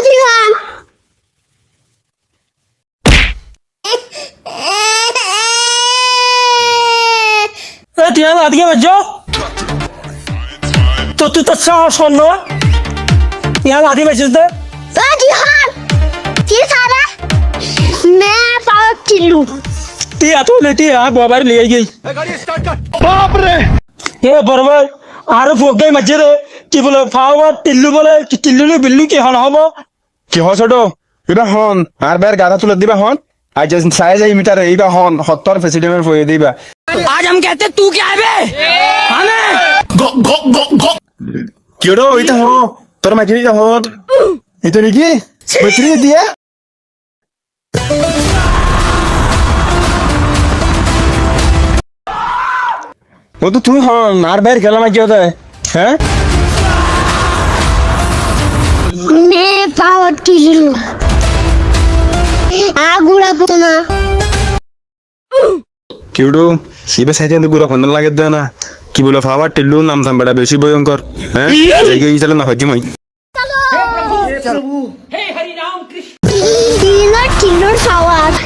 দিলাম তুই আদিকে বাজো তো তুই তো শোন यहाँ आधी बचे थे दिहान কি সারা मैं पावर टिल्लू ती आ तो लेती है बाबर ले गई बाप रे ये बरबर आरे फोक गई मजे रे কি বলে ফাওয়া টিল্লু বলে টিল্লু বিল্লু কি হন হবো কি হয় ছোট এটা হন আর বের গাড়া তুলে দিবা হন আজ সাইজ এই মিটার এইবা হন 70 প্রেসিডেন্টের ফয়ে দিবা आज हम कहते तू क्या है बे हमें কি ওটা ওইটা হ তোর মাঝে এটা হন এটা নাকি বসরি দিয়া ও তো তুই হন আর বের গেলাম কি হতে হ্যাঁ मैं पावर टिल्लू আগুড়া পোনা কিউডু সিবে সাইজে গুড়া ফোন লাগে দেয় না কি বলে ফাওয়ার টিল্লু নাম থাম বেটা বেশি ভয়ঙ্কর হ্যাঁ এই চলে না হজি মই টিল্লুর টিল্লুর পাওয়ার